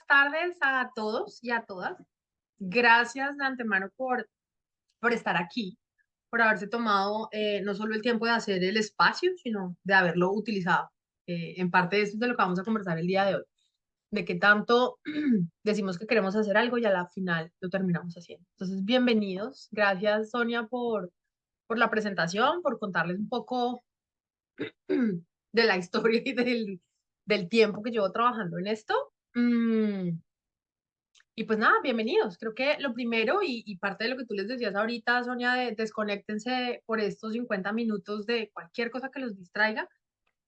tardes a todos y a todas. Gracias de antemano por estar aquí, por haberse tomado no solo el tiempo de hacer el espacio, sino de haberlo utilizado. En parte de eso es de lo que vamos a conversar el día de hoy, de qué tanto decimos que queremos hacer algo y a la final lo terminamos haciendo. Entonces, bienvenidos. Gracias, Sonia, por la presentación, por contarles un poco de la historia y del tiempo que llevo trabajando en esto. Y pues nada, bienvenidos. Creo que lo primero y parte de lo que tú les decías ahorita, Sonia, de desconéctense por estos 50 minutos de cualquier cosa que los distraiga,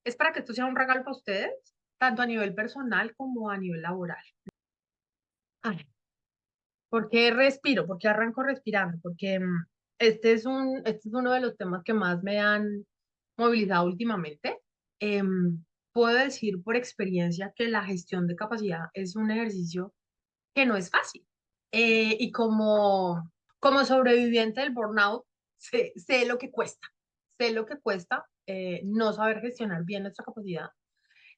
es para que esto sea un regalo para ustedes, tanto a nivel personal como a nivel laboral. Ay, ¿por qué respiro? ¿Por qué arranco respirando? Porque este es uno de los temas que más me han movilizado últimamente. Puedo decir por experiencia que la gestión de capacidad es un ejercicio que no es fácil. Y como sobreviviente del burnout, sé lo que cuesta. Sé lo que cuesta no saber gestionar bien nuestra capacidad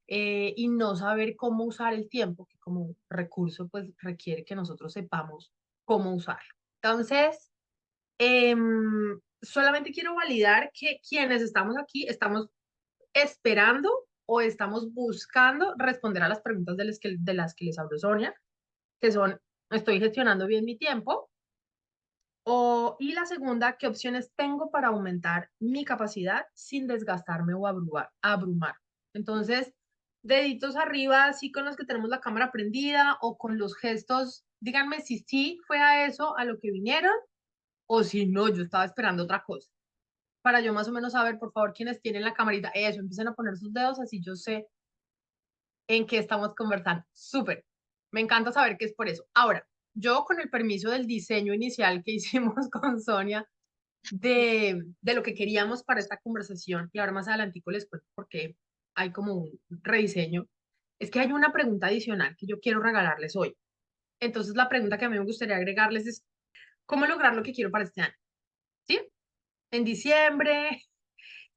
y no saber cómo usar el tiempo, que como recurso pues requiere que nosotros sepamos cómo usarlo. Entonces, solamente quiero validar que quienes estamos aquí estamos esperando o estamos buscando responder a las preguntas de las que les habló Sonia, que son, ¿estoy gestionando bien mi tiempo? Y la segunda, ¿qué opciones tengo para aumentar mi capacidad sin desgastarme o abrumar? Entonces, deditos arriba, sí con los que tenemos la cámara prendida o con los gestos, díganme si sí fue a eso a lo que vinieron o si no, yo estaba esperando otra cosa. Para yo más o menos saber, por favor, quienes tienen la camarita, eso, empiecen a poner sus dedos así yo sé en qué estamos conversando. Súper. Me encanta saber que es por eso. Ahora, yo con el permiso del diseño inicial que hicimos con Sonia de lo que queríamos para esta conversación, y ahora más adelantico les cuento porque hay como un rediseño, es que hay una pregunta adicional que yo quiero regalarles hoy. Entonces, la pregunta que a mí me gustaría agregarles es, ¿cómo lograr lo que quiero para este año? ¿Sí? En diciembre,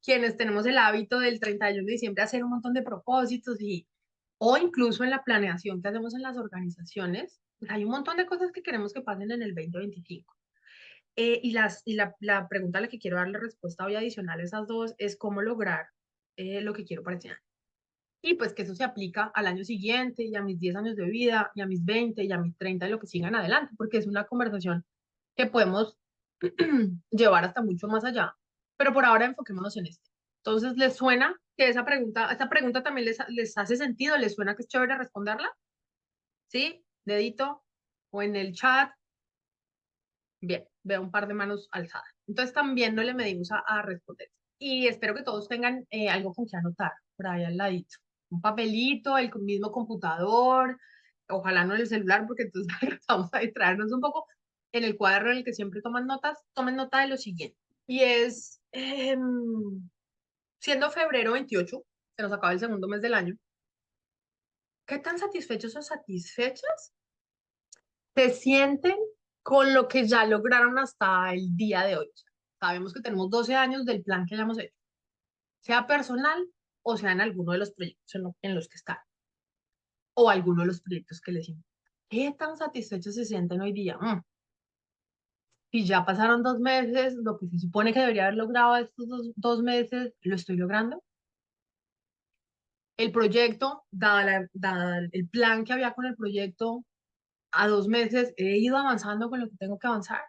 quienes tenemos el hábito del 31 de diciembre hacer un montón de propósitos o incluso en la planeación que hacemos en las organizaciones, pues hay un montón de cosas que queremos que pasen en el 2025. La pregunta a la que quiero darle respuesta hoy adicional a esas dos es cómo lograr lo que quiero para este año. Y pues que eso se aplica al año siguiente y a mis 10 años de vida y a mis 20 y a mis 30 y lo que sigan adelante, porque es una conversación que podemos llevar hasta mucho más allá. Pero por ahora enfoquémonos en este. Entonces, ¿les suena que esta pregunta también les hace sentido? ¿Les suena que es chévere responderla? ¿Sí? Dedito o en el chat. Bien, veo un par de manos alzadas. Entonces también no le medimos a responder. Y espero que todos tengan algo con que anotar por ahí al ladito. Un papelito, el mismo computador, ojalá no en el celular porque entonces vamos a distraernos un poco. En el cuaderno en el que siempre toman notas, tomen nota de lo siguiente. Y es, siendo febrero 28, se nos acaba el segundo mes del año, ¿qué tan satisfechos o satisfechas se sienten con lo que ya lograron hasta el día de hoy? O sea, sabemos que tenemos 12 años del plan que hayamos hecho, sea personal o sea en alguno de los proyectos en los que están, o alguno de los proyectos que les importa. ¿Qué tan satisfechos se sienten hoy día? Y ya pasaron 2 meses, lo que se supone que debería haber logrado estos dos meses, ¿lo estoy logrando? El proyecto, dada el plan que había con el proyecto, a 2 meses he ido avanzando con lo que tengo que avanzar.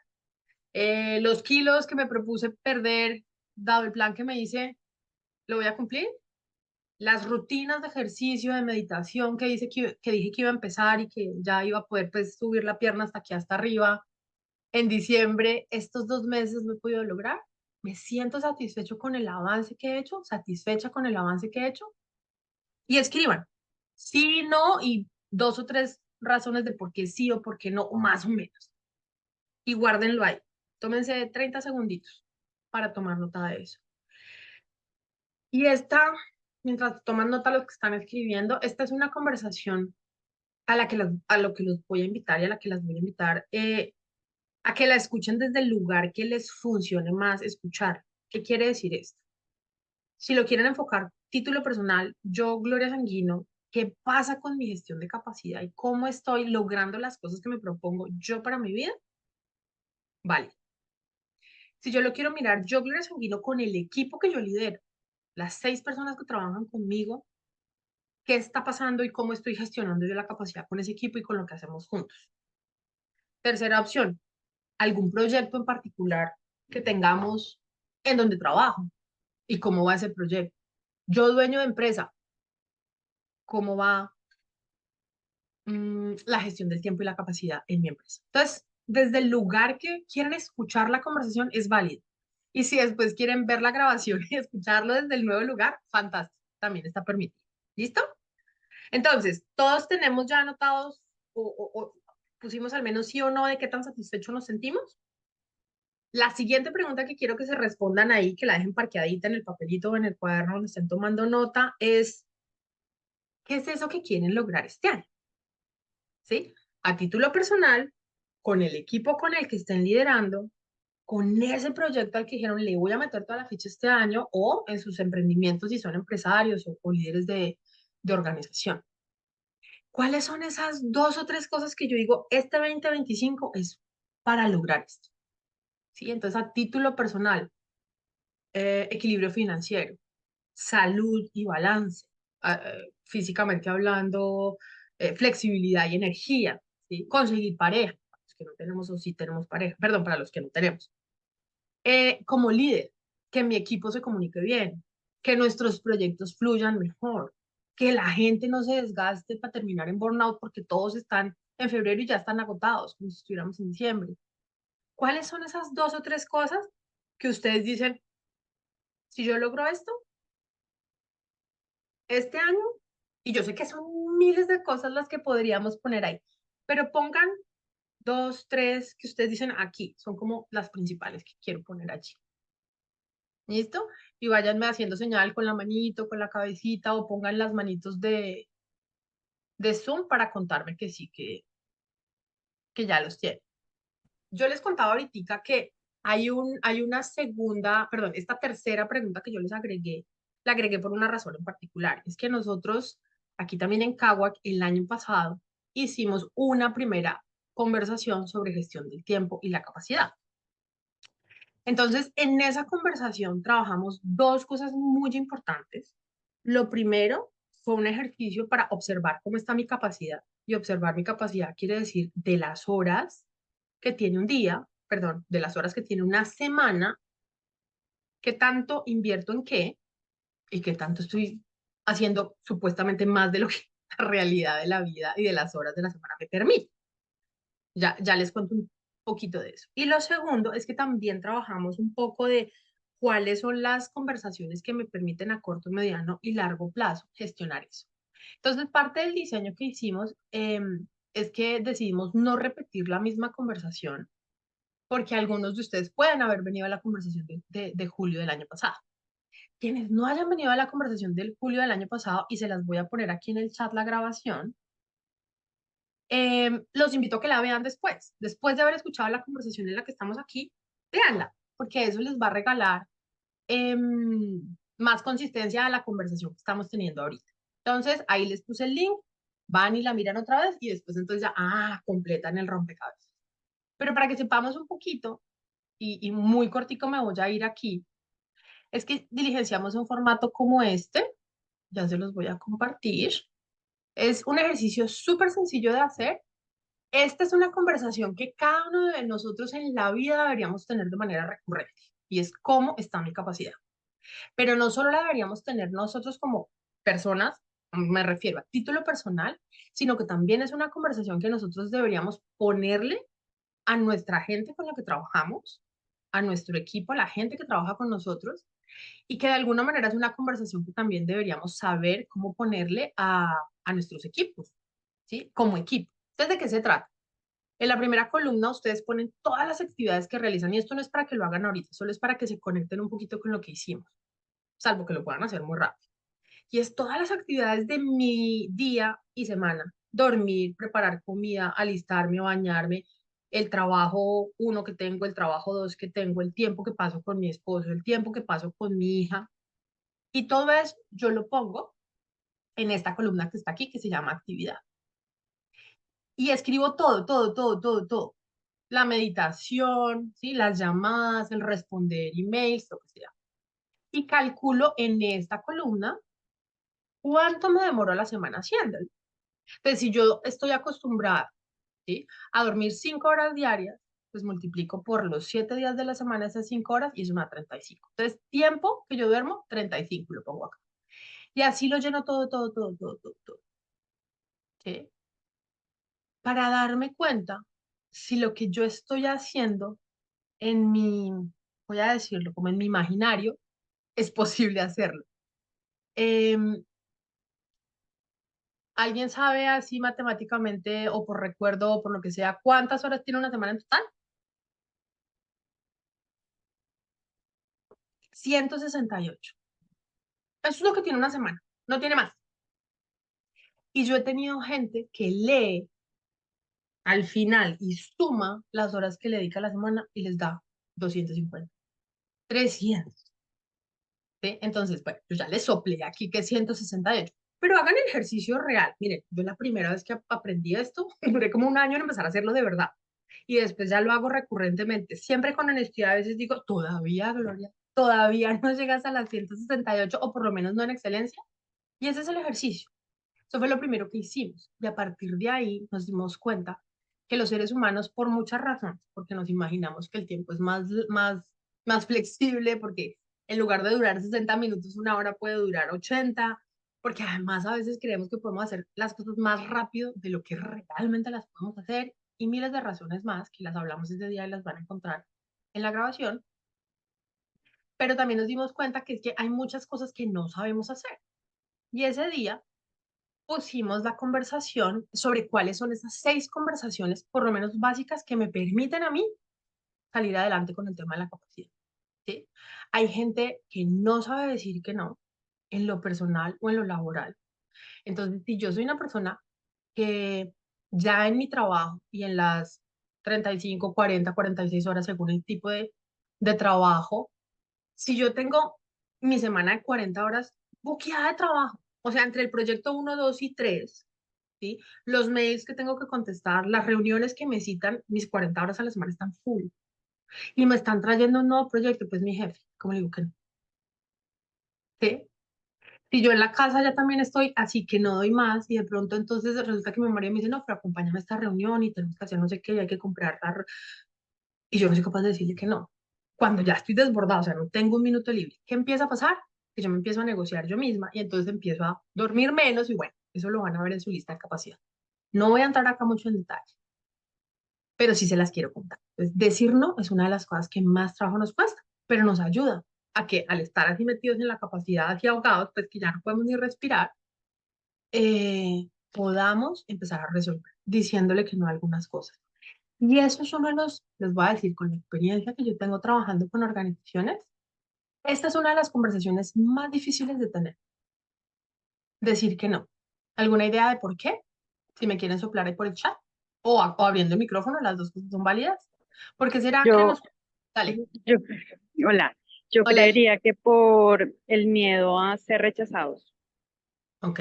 Los kilos que me propuse perder, dado el plan que me hice, lo voy a cumplir. Las rutinas de ejercicio, de meditación que dije que iba a empezar y que ya iba a poder pues, subir la pierna hasta aquí, hasta arriba. En diciembre, estos 2 meses lo he podido lograr. Me siento satisfecho con el avance que he hecho, satisfecha con el avance que he hecho. Y escriban, sí, no, y 2 o 3 razones de por qué sí o por qué no, o más o menos. Y guárdenlo ahí. Tómense 30 segunditos para tomar nota de eso. Y mientras toman nota los que están escribiendo, esta es una conversación a lo que los voy a invitar y a la que las voy a invitar a que la escuchen desde el lugar que les funcione más escuchar. ¿Qué quiere decir esto? Si lo quieren enfocar, título personal, yo, Gloria Sanguino, qué pasa con mi gestión de capacidad y cómo estoy logrando las cosas que me propongo yo para mi vida, vale. Si yo lo quiero mirar, yo, Gloria Sanguino, con el equipo que yo lidero, las 6 personas que trabajan conmigo, qué está pasando y cómo estoy gestionando yo la capacidad con ese equipo y con lo que hacemos juntos. Tercera opción, algún proyecto en particular que tengamos en donde trabajo y cómo va ese proyecto. Yo, dueño de empresa, cómo va la gestión del tiempo y la capacidad en mi empresa. Entonces, desde el lugar que quieren escuchar la conversación es válido. Y si después quieren ver la grabación y escucharlo desde el nuevo lugar, fantástico, también está permitido. ¿Listo? Entonces, todos tenemos ya anotados o pusimos al menos sí o no de qué tan satisfechos nos sentimos. La siguiente pregunta que quiero que se respondan ahí, que la dejen parqueadita en el papelito o en el cuaderno donde estén tomando nota, es, ¿qué es eso que quieren lograr este año? ¿Sí? A título personal, con el equipo con el que estén liderando, con ese proyecto al que dijeron, le voy a meter toda la ficha este año, o en sus emprendimientos si son empresarios o líderes de organización. ¿Cuáles son esas 2 o 3 cosas que yo digo, este 2025 es para lograr esto? ¿Sí? Entonces, a título personal, equilibrio financiero, salud y balance, físicamente hablando, flexibilidad y energía, ¿sí? Conseguir pareja, para los que no tenemos o sí tenemos pareja, perdón, para los que no tenemos. Como líder, que mi equipo se comunique bien, que nuestros proyectos fluyan mejor, que la gente no se desgaste para terminar en burnout porque todos están en febrero y ya están agotados, como si estuviéramos en diciembre. ¿Cuáles son esas 2 o 3 cosas que ustedes dicen, si yo logro esto este año, y yo sé que son miles de cosas las que podríamos poner ahí, pero pongan 2, 3 que ustedes dicen aquí, son como las principales que quiero poner allí. ¿Listo? Y váyanme haciendo señal con la manito, con la cabecita o pongan las manitos de Zoom para contarme que sí, que ya los tienen. Yo les contaba ahorita que hay una segunda, perdón, esta tercera pregunta que yo les agregué, la agregué por una razón en particular. Es que nosotros, aquí también en Caguac, el año pasado, hicimos una primera conversación sobre gestión del tiempo y la capacidad. Entonces, en esa conversación trabajamos 2 cosas muy importantes. Lo primero fue un ejercicio para observar cómo está mi capacidad. Y observar mi capacidad quiere decir de las horas que tiene un día, perdón, de las horas que tiene una semana, qué tanto invierto en qué y qué tanto estoy haciendo supuestamente más de lo que la realidad de la vida y de las horas de la semana me permite. Ya les cuento un poquito de eso. Y lo segundo es que también trabajamos un poco de cuáles son las conversaciones que me permiten a corto, mediano y largo plazo gestionar eso. Entonces, parte del diseño que hicimos es que decidimos no repetir la misma conversación porque algunos de ustedes pueden haber venido a la conversación de julio del año pasado. Quienes no hayan venido a la conversación del julio del año pasado, y se las voy a poner aquí en el chat la grabación, los invito a que la vean después de haber escuchado la conversación en la que estamos aquí, véanla, porque eso les va a regalar más consistencia a la conversación que estamos teniendo ahorita. Entonces, ahí les puse el link, van y la miran otra vez y después entonces ya, completan el rompecabezas. Pero para que sepamos un poquito, y muy cortico me voy a ir aquí, es que diligenciamos un formato como este, ya se los voy a compartir. Es un ejercicio súper sencillo de hacer. Esta es una conversación que cada uno de nosotros en la vida deberíamos tener de manera recurrente y es cómo está mi capacidad. Pero no solo la deberíamos tener nosotros como personas, me refiero a título personal, sino que también es una conversación que nosotros deberíamos ponerle a nuestra gente con la que trabajamos, a nuestro equipo, a la gente que trabaja con nosotros y que de alguna manera es una conversación que también deberíamos saber cómo ponerle a nuestros equipos, ¿sí? Como equipo. Entonces, ¿de qué se trata? En la primera columna ustedes ponen todas las actividades que realizan y esto no es para que lo hagan ahorita, solo es para que se conecten un poquito con lo que hicimos, salvo que lo puedan hacer muy rápido. Y es todas las actividades de mi día y semana. Dormir, preparar comida, alistarme, bañarme, el trabajo uno que tengo, el trabajo dos que tengo, el tiempo que paso con mi esposo, el tiempo que paso con mi hija. Y todo eso yo lo pongo en esta columna que está aquí, que se llama actividad. Y escribo todo, todo, todo, todo, todo. La meditación, ¿sí? Las llamadas, el responder emails, lo que sea. Y calculo en esta columna cuánto me demoró la semana haciéndolo. Entonces, si yo estoy acostumbrada, ¿sí?, a dormir 5 horas diarias, pues multiplico por los 7 días de la semana esas 5 horas y eso me da 35. Entonces, tiempo que yo duermo, 35, lo pongo acá. Y así lo lleno todo, todo, todo, todo, todo, todo. ¿Sí? Para darme cuenta si lo que yo estoy haciendo en mi, voy a decirlo, como en mi imaginario, es posible hacerlo. Em, ¿Alguien sabe así matemáticamente o por recuerdo o por lo que sea cuántas horas tiene una semana en total? 168. Eso es lo que tiene una semana, no tiene más. Y yo he tenido gente que lee al final y suma las horas que le dedica a la semana y les da 250, 300. ¿Sí? Entonces, bueno, yo ya les soplé aquí que es 168. Pero hagan el ejercicio real. Miren, yo la primera vez que aprendí esto, duré como un año en empezar a hacerlo de verdad. Y después ya lo hago recurrentemente. Siempre con honestidad, a veces digo, todavía, Gloria, todavía no llegas a las 168 o por lo menos no en excelencia. Y ese es el ejercicio. Eso fue lo primero que hicimos. Y a partir de ahí nos dimos cuenta que los seres humanos, por muchas razones, porque nos imaginamos que el tiempo es más flexible, porque en lugar de durar 60 minutos, una hora puede durar 80, porque además a veces creemos que podemos hacer las cosas más rápido de lo que realmente las podemos hacer, y miles de razones más que las hablamos ese día y las van a encontrar en la grabación. Pero también nos dimos cuenta que es que hay muchas cosas que no sabemos hacer. Y ese día pusimos la conversación sobre cuáles son esas 6 conversaciones, por lo menos básicas, que me permiten a mí salir adelante con el tema de la capacidad. ¿Sí? Hay gente que no sabe decir que no en lo personal o en lo laboral. Entonces, si yo soy una persona que ya en mi trabajo y en las 35, 40, 46 horas, según el tipo de trabajo, si yo tengo mi semana de 40 horas buqueada de trabajo, o sea, entre el proyecto 1, 2 y 3, ¿sí? Los mails que tengo que contestar, las reuniones que me citan, mis 40 horas a la semana están full. Y me están trayendo un nuevo proyecto, pues mi jefe, ¿cómo le digo que no? ¿Sí? Si yo en la casa ya también estoy, así que no doy más, y de pronto entonces resulta que mi marido me dice, no, pero acompáñame a esta reunión y tenemos que hacer no sé qué, y hay que comprar, y yo no soy capaz de decirle que no. Cuando ya estoy desbordada, o sea, no tengo un minuto libre, ¿qué empieza a pasar? Que yo me empiezo a negociar yo misma y entonces empiezo a dormir menos y bueno, eso lo van a ver en su lista de capacidad. No voy a entrar acá mucho en detalle, pero sí se las quiero contar. Entonces, decir no es una de las cosas que más trabajo nos cuesta, pero nos ayuda a que al estar así metidos en la capacidad y ahogados, pues que ya no podemos ni respirar, podamos empezar a resolver diciéndole que no a algunas cosas. Y eso es uno de los, les voy a decir, con la experiencia que yo tengo trabajando con organizaciones, esta es una de las conversaciones más difíciles de tener, decir que no. ¿Alguna idea de por qué? Si me quieren soplar ahí por el chat o abriendo el micrófono, las dos cosas son válidas. ¿Por qué será que Yo, nos... Dale, yo, hola, yo hola, creería que por el miedo a ser rechazados. ok,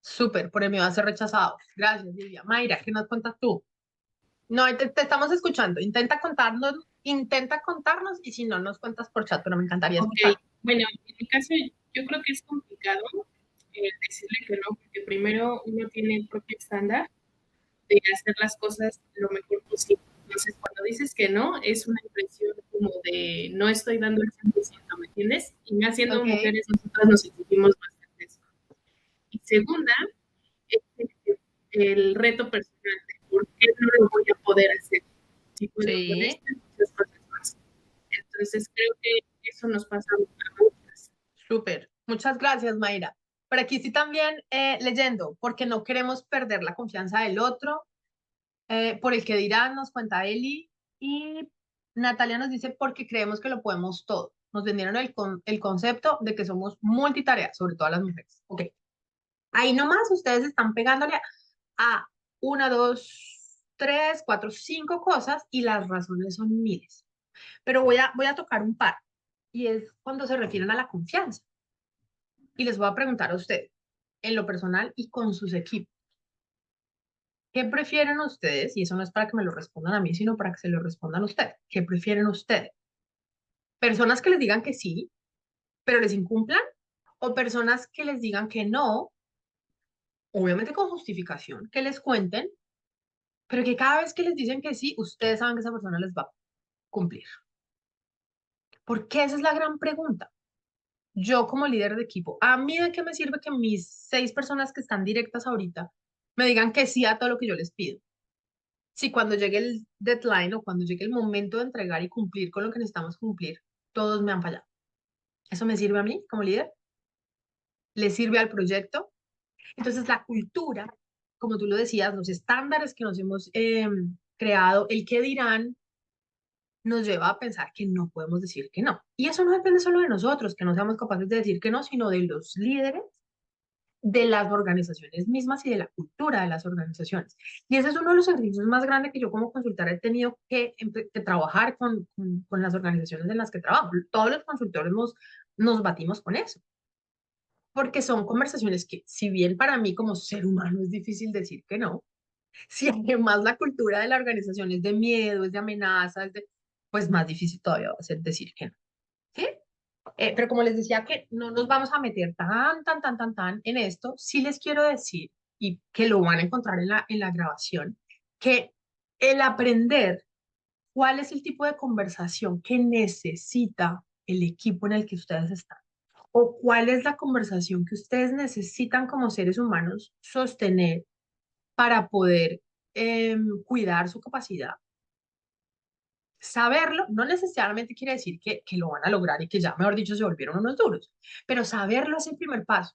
súper, por el miedo a ser rechazado. Gracias, Silvia. Mayra, ¿qué nos cuentas tú? No, te estamos escuchando. Intenta contarnos y si no, nos cuentas por chat, pero me encantaría Ok, escuchar. bueno, en mi caso yo creo que es complicado decirle que no, porque primero uno tiene el propio estándar de hacer las cosas lo mejor posible. Entonces, cuando dices que no, es una impresión como de no estoy dando el 100%, ¿me entiendes? Y más siendo Ok, mujeres, nosotras nos exigimos bastante eso. Y segunda, es el reto personal de por qué no lo voy a poder hacer. Si puedo con sí, esto, muchas cosas más. Entonces, creo que eso nos pasa a muchas. súper. Muchas gracias, Mayra. Por aquí sí también leyendo, porque no queremos perder la confianza del otro, por el que dirán, nos cuenta Eli. Y Natalia nos dice, porque creemos que lo podemos todo. Nos vendieron el concepto de que somos multitareas, sobre todo las mujeres. Ok, ahí nomás ustedes están pegándole a 1, 2, 3, 4, 5 cosas y las razones son miles. Pero voy a tocar un par y es cuando se refieren a la confianza. Y les voy a preguntar a ustedes. en lo personal y con sus equipos. ¿Qué prefieren ustedes? Y eso no es para que me lo respondan a mí, sino para que se lo respondan a ustedes. ¿Qué prefieren ustedes? ¿Personas que les digan que sí, pero les incumplan? ¿O personas que les digan que no, obviamente con justificación, que les cuenten, pero que cada vez que les dicen que sí, ustedes saben que esa persona les va a cumplir? Porque esa es la gran pregunta. Yo como líder de equipo, ¿a mí de qué me sirve que mis 6 personas que están directas ahorita me digan que sí a todo lo que yo les pido? Si cuando llegue el deadline o cuando llegue el momento de entregar y cumplir con lo que necesitamos cumplir, todos me han fallado. ¿Eso me sirve a mí como líder? ¿Le sirve al proyecto? Entonces la cultura, como tú lo decías, los estándares que nos hemos creado, el qué dirán, nos lleva a pensar que no podemos decir que no. Y eso no depende solo de nosotros, que no seamos capaces de decir que no, sino de los líderes, de las organizaciones mismas y de la cultura de las organizaciones. Y ese es uno de los ejercicios más grandes que yo como consultora he tenido que trabajar con las organizaciones en las que trabajo. Todos los consultores nos batimos con eso, porque son conversaciones que, si bien para mí como ser humano es difícil decir que no, si además la cultura de la organización es de miedo, es de amenaza, pues más difícil todavía va a ser decir que no. ¿Sí? Pero como les decía que no nos vamos a meter tan en esto, sí les quiero decir, y que lo van a encontrar en la grabación, que el aprender cuál es el tipo de conversación que necesita el equipo en el que ustedes están, o cuál es la conversación que ustedes necesitan como seres humanos sostener para poder cuidar su capacidad. Saberlo no necesariamente quiere decir que lo van a lograr y que ya, mejor dicho, se volvieron unos duros, pero saberlo es el primer paso.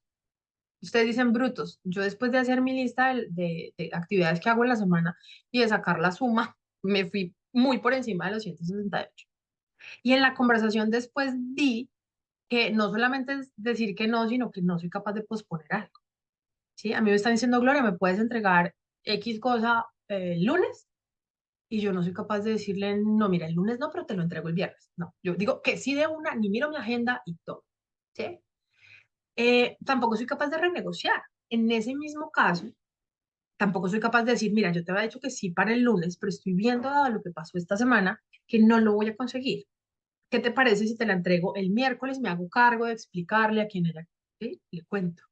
Ustedes dicen brutos. Yo después de hacer mi lista de actividades que hago en la semana y de sacar la suma, me fui muy por encima de los 168. Y en la conversación después vi que no solamente es decir que no, sino que no soy capaz de posponer algo. ¿Sí? A mí me están diciendo, Gloria, ¿me puedes entregar X cosa el lunes? Y yo no soy capaz de decirle, no, mira, el lunes no, pero te lo entrego el viernes. No, yo digo que sí de una, ni miro mi agenda y todo. ¿Sí? Tampoco soy capaz de renegociar. En ese mismo caso, tampoco soy capaz de decir, mira, yo te había dicho que sí para el lunes, pero estoy viendo, dado lo que pasó esta semana, que no lo voy a conseguir. ¿Qué te parece si te la entrego el miércoles? Me hago cargo de explicarle a quien ella, ¿sí? Le cuento.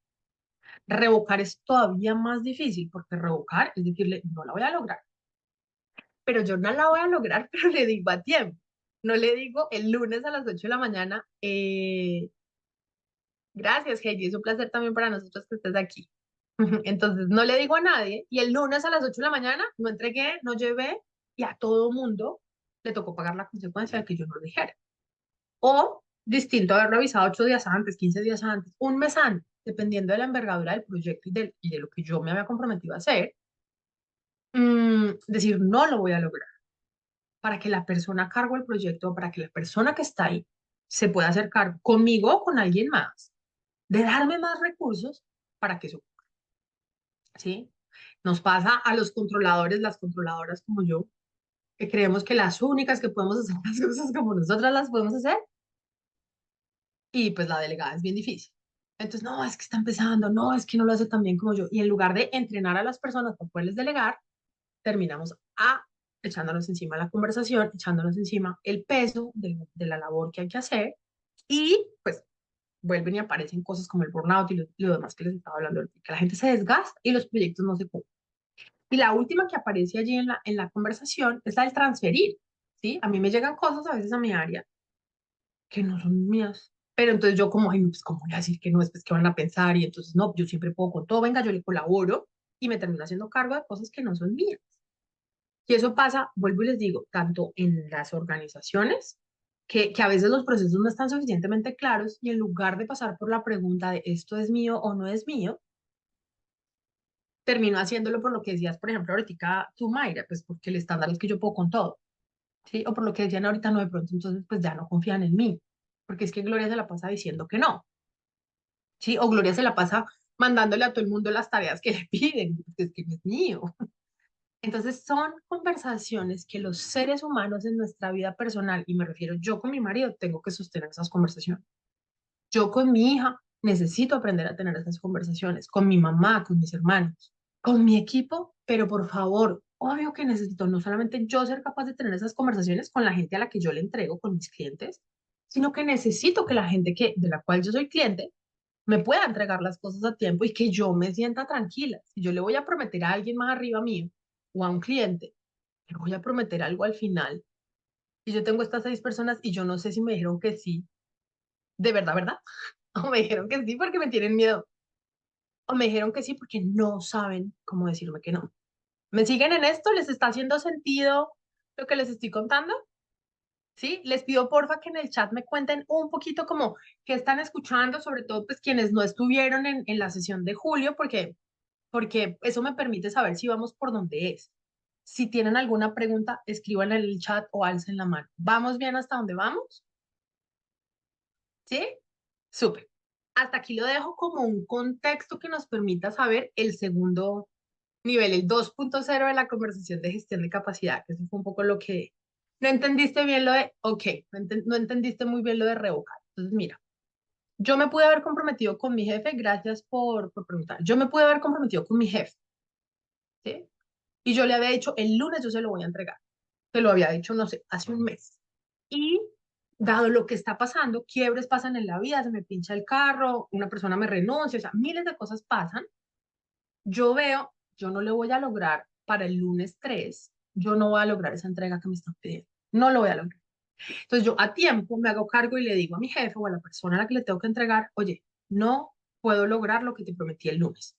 Revocar es todavía más difícil, porque revocar es decirle, no la voy a lograr, pero yo no la voy a lograr, pero le digo a tiempo. No le digo el lunes a las 8 de la mañana, gracias, Heidi, es un placer también para nosotros que estés aquí. Entonces, no le digo a nadie y el lunes a las 8 de la mañana no entregué, no llevé y a todo mundo le tocó pagar la consecuencia de que yo no lo dijera. O distinto haber revisado 8 días antes, 15 días antes, un mes antes, dependiendo de la envergadura del proyecto y de lo que yo me había comprometido a hacer, decir no lo voy a lograr para que la persona a cargo del proyecto, para que la persona que está ahí se pueda hacer cargo conmigo o con alguien más, de darme más recursos para que eso, ¿sí? Nos pasa a los controladores, las controladoras como yo, que creemos que las únicas que podemos hacer las cosas como nosotras las podemos hacer y pues la delegada es bien difícil. Entonces, no, es que está empezando, no, es que no lo hace tan bien como yo. Y en lugar de entrenar a las personas para poderles delegar, terminamos echándonos encima la conversación, echándonos encima el peso de la labor que hay que hacer y pues vuelven y aparecen cosas como el burnout y lo demás que les estaba hablando, que la gente se desgasta y los proyectos no se cumplen. Y la última que aparece allí en la conversación es la del transferir, ¿sí? A mí me llegan cosas a veces a mi área que no son mías. Pero entonces yo como, ay, no, pues cómo voy a decir que no, después qué van a pensar y entonces no, yo siempre puedo con todo, venga, yo le colaboro y me termino haciendo cargo de cosas que no son mías. Y eso pasa, vuelvo y les digo, tanto en las organizaciones, que a veces los procesos no están suficientemente claros y en lugar de pasar por la pregunta de esto es mío o no es mío, termino haciéndolo por lo que decías, por ejemplo, ahorita tú, Mayra, pues porque el estándar es que yo puedo con todo, ¿sí? O por lo que decían ahorita, no, de pronto entonces pues ya no confían en mí, porque es que Gloria se la pasa diciendo que no, ¿sí? O Gloria se la pasa mandándole a todo el mundo las tareas que le piden, porque es que no es mío. Entonces son conversaciones que los seres humanos en nuestra vida personal, y me refiero yo con mi marido, tengo que sostener esas conversaciones. Yo con mi hija necesito aprender a tener esas conversaciones con mi mamá, con mis hermanos, con mi equipo, pero por favor, obvio que necesito no solamente yo ser capaz de tener esas conversaciones con la gente a la que yo le entrego, con mis clientes, sino que necesito que la gente de la cual yo soy cliente me pueda entregar las cosas a tiempo y que yo me sienta tranquila. Si yo le voy a prometer a alguien más arriba mío o a un cliente, le voy a prometer algo al final y yo tengo estas 6 personas y yo no sé si me dijeron que sí, de verdad, ¿verdad? O me dijeron que sí porque me tienen miedo. O me dijeron que sí porque no saben cómo decirme que no. ¿Me siguen en esto? ¿Les está haciendo sentido lo que les estoy contando? ¿Sí? Les pido porfa que en el chat me cuenten un poquito como qué están escuchando, sobre todo pues quienes no estuvieron en la sesión de julio, porque eso me permite saber si vamos por donde es. Si tienen alguna pregunta, escriban en el chat o alcen la mano. ¿Vamos bien hasta dónde vamos? ¿Sí? Súper. Hasta aquí lo dejo como un contexto que nos permita saber el segundo nivel, el 2.0 de la conversación de gestión de capacidad, que eso fue un poco lo que no entendiste bien lo de, ok, no entendiste muy bien lo de revocar. Entonces, mira, yo me pude haber comprometido con mi jefe, gracias por preguntar. Yo me pude haber comprometido con mi jefe, ¿sí? Y yo le había dicho, el lunes yo se lo voy a entregar. Se lo había dicho, no sé, hace un mes. Y dado lo que está pasando, quiebres pasan en la vida, se me pincha el carro, una persona me renuncia, o sea, miles de cosas pasan. Yo veo, yo no le voy a lograr para el lunes 3, yo no voy a lograr esa entrega que me están pidiendo. No lo voy a lograr. Entonces yo a tiempo me hago cargo y le digo a mi jefe o a la persona a la que le tengo que entregar, oye, no puedo lograr lo que te prometí el lunes.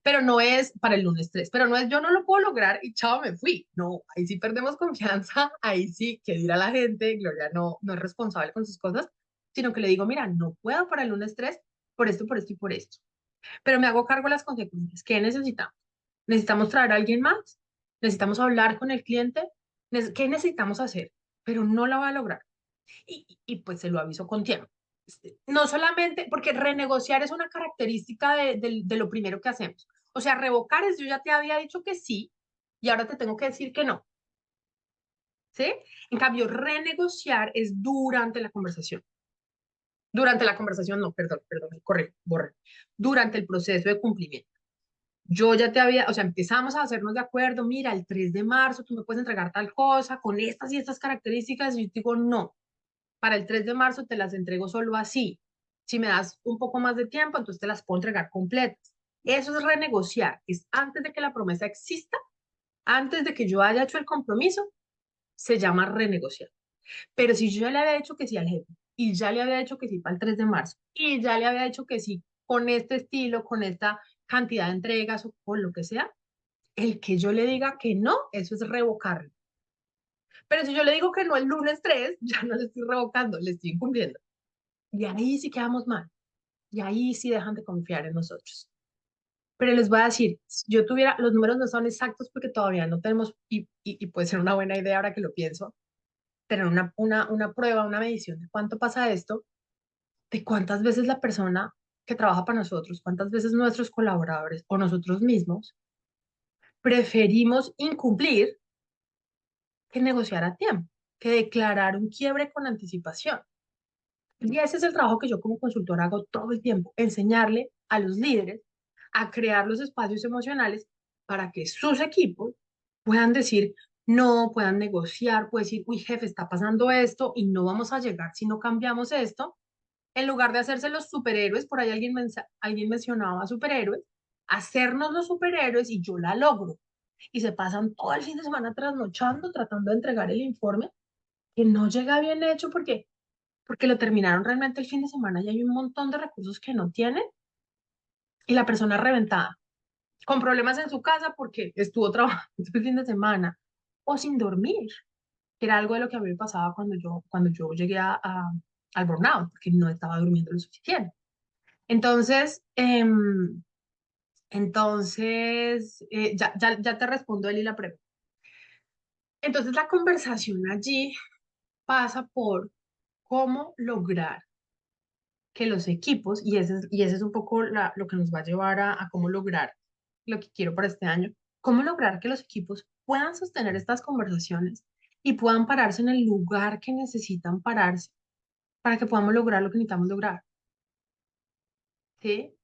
Pero no es para el lunes 3, pero no es yo no lo puedo lograr y chao, me fui. No, ahí sí perdemos confianza, ahí sí que dirá la gente, Gloria no es responsable con sus cosas, sino que le digo, mira, no puedo para el lunes 3 por esto y por esto. Pero me hago cargo de las consecuencias. ¿Qué necesitamos? ¿Necesitamos traer a alguien más? ¿Necesitamos hablar con el cliente? ¿Qué necesitamos hacer? Pero no la voy a lograr. Y pues se lo aviso con tiempo. No solamente, porque renegociar es una característica de lo primero que hacemos. O sea, revocar es yo ya te había dicho que sí y ahora te tengo que decir que no. ¿Sí? En cambio, renegociar es durante la conversación. Durante la conversación, no, perdón, corre, borre. Durante el proceso de cumplimiento. Yo ya te había, o sea, empezamos a hacernos de acuerdo, mira, el 3 de marzo tú me puedes entregar tal cosa con estas y estas características, y yo te digo, no, para el 3 de marzo te las entrego solo así. Si me das un poco más de tiempo, entonces te las puedo entregar completas. Eso es renegociar, es antes de que la promesa exista, antes de que yo haya hecho el compromiso, se llama renegociar. Pero si yo ya le había dicho que sí al jefe, y ya le había dicho que sí para el 3 de marzo, y ya le había dicho que sí con este estilo, con esta cantidad de entregas o con lo que sea, el que yo le diga que no, eso es revocarlo. Pero si yo le digo que no el lunes 3 ya no le estoy revocando, le estoy incumpliendo. Y ahí sí quedamos mal. Y ahí sí dejan de confiar en nosotros. Pero les voy a decir, si yo tuviera, los números no son exactos porque todavía no tenemos, y puede ser una buena idea ahora que lo pienso, tener una prueba, una medición de cuánto pasa esto, de cuántas veces la persona que trabaja para nosotros, cuántas veces nuestros colaboradores o nosotros mismos preferimos incumplir que negociar a tiempo, que declarar un quiebre con anticipación. Y ese es el trabajo que yo como consultora hago todo el tiempo, enseñarle a los líderes a crear los espacios emocionales para que sus equipos puedan decir no, puedan negociar, pueden decir, uy, jefe, está pasando esto y no vamos a llegar si no cambiamos esto, en lugar de hacerse los superhéroes, por ahí alguien mencionaba superhéroes, hacernos los superhéroes y yo la logro. Y se pasan todo el fin de semana trasnochando, tratando de entregar el informe que no llega bien hecho porque lo terminaron realmente el fin de semana y hay un montón de recursos que no tienen y la persona reventada, con problemas en su casa porque estuvo trabajando el fin de semana o sin dormir, que era algo de lo que a mí me pasaba cuando yo llegué al burnout, porque no estaba durmiendo lo suficiente. Entonces, ya te respondo, Eli, la pregunta. Entonces, la conversación allí pasa por cómo lograr que los equipos, y ese es un poco lo que nos va a llevar a cómo lograr lo que quiero para este año, cómo lograr que los equipos puedan sostener estas conversaciones y puedan pararse en el lugar que necesitan pararse para que podamos lograr lo que necesitamos lograr. ¿sí?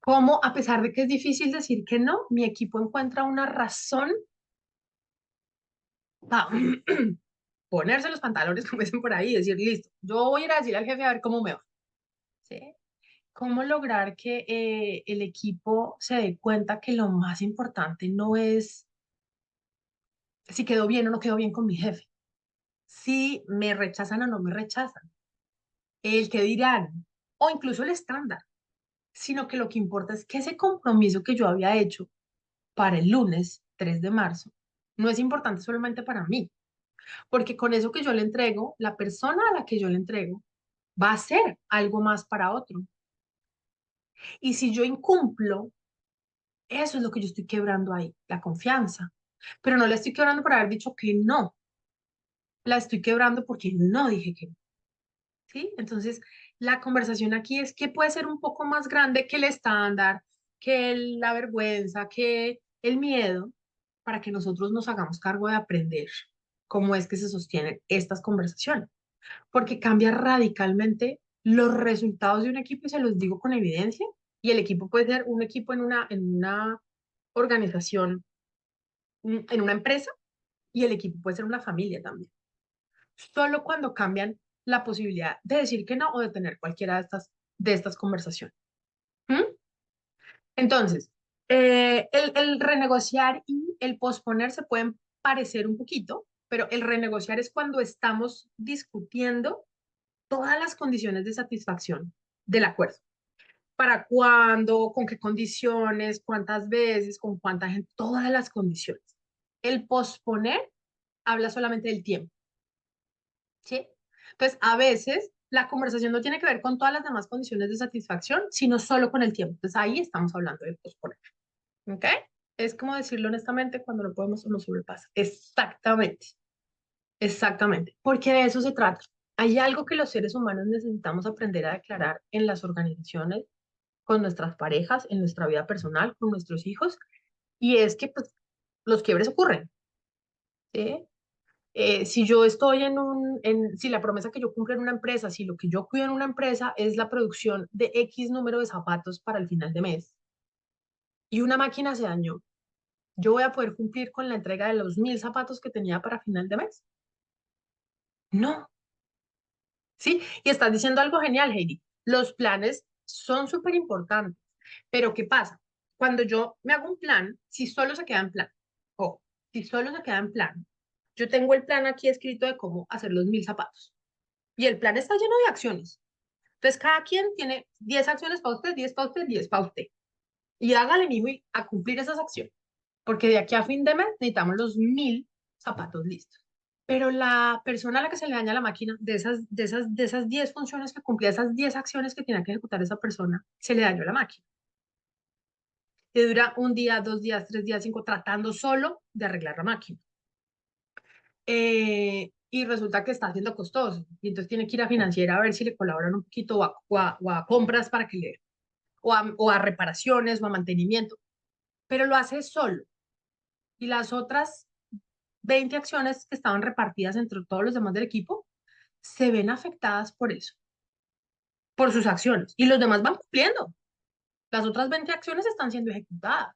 Cómo, a pesar de que es difícil decir que no, mi equipo encuentra una razón para ponerse los pantalones, como dicen por ahí, y decir, listo, yo voy a ir a decir al jefe a ver cómo me va, ¿sí? Cómo lograr que el equipo se dé cuenta que lo más importante no es si quedó bien o no quedó bien con mi jefe, si me rechazan o no me rechazan, el que dirán, o incluso el estándar, sino que lo que importa es que ese compromiso que yo había hecho para el lunes 3 de marzo no es importante solamente para mí, porque con eso que yo le entrego, la persona a la que yo le entrego va a hacer algo más para otro. Y si yo incumplo, eso es lo que yo estoy quebrando ahí, la confianza. Pero no la estoy quebrando por haber dicho que no, la estoy quebrando porque no dije que no, ¿sí? Entonces, la conversación aquí es que puede ser un poco más grande que el estándar, la vergüenza, que el miedo, para que nosotros nos hagamos cargo de aprender cómo es que se sostienen estas conversaciones, porque cambia radicalmente los resultados de un equipo, y se los digo con evidencia, y el equipo puede ser un equipo en una organización, en una empresa, y el equipo puede ser una familia también. Solo cuando cambian la posibilidad de decir que no o de tener cualquiera de estas conversaciones. ¿Mm? Entonces, el renegociar y el posponer se pueden parecer un poquito, pero el renegociar es cuando estamos discutiendo todas las condiciones de satisfacción del acuerdo. ¿Para cuándo? ¿Con qué condiciones? ¿Cuántas veces? ¿Con cuánta gente? Todas las condiciones. El posponer habla solamente del tiempo, ¿sí? Entonces, a veces la conversación no tiene que ver con todas las demás condiciones de satisfacción, sino solo con el tiempo. Entonces, ahí estamos hablando de posponer, ¿ok? Es como decirlo honestamente cuando no podemos o no sobrepasa. Exactamente, exactamente, porque de eso se trata. Hay algo que los seres humanos necesitamos aprender a declarar en las organizaciones, con nuestras parejas, en nuestra vida personal, con nuestros hijos, y es que pues, los quiebres ocurren, ¿sí? Si yo estoy si la promesa que yo cumplo en una empresa, si lo que yo cuido en una empresa es la producción de X número de zapatos para el final de mes y una máquina se dañó, ¿yo voy a poder cumplir con la entrega de los 1.000 zapatos que tenía para final de mes? No, ¿sí? Y estás diciendo algo genial, Heidi. Los planes son súper importantes, pero ¿qué pasa? Cuando yo me hago un plan, si solo se queda en plan, o si solo se queda en plan, yo tengo el plan aquí escrito de cómo hacer los 1.000 zapatos. Y el plan está lleno de acciones. Entonces, cada quien tiene 10 acciones para usted, 10 para usted, 10 para usted. Y hágale, mijo, y a cumplir esas acciones. Porque de aquí a fin de mes necesitamos los 1.000 zapatos listos. Pero la persona a la que se le daña la máquina, de esas 10 funciones que cumplía, esas 10 acciones que tenía que ejecutar esa persona, se le dañó la máquina. Y dura un día, 2 días, 3 días, 5, tratando solo de arreglar la máquina. Y resulta que está haciendo costoso. Y entonces tiene que ir a financiera a ver si le colaboran un poquito o a compras para que le, o a reparaciones o a mantenimiento. Pero lo hace solo. Y las otras 20 acciones que estaban repartidas entre todos los demás del equipo se ven afectadas por eso, por sus acciones. Y los demás van cumpliendo. Las otras 20 acciones están siendo ejecutadas.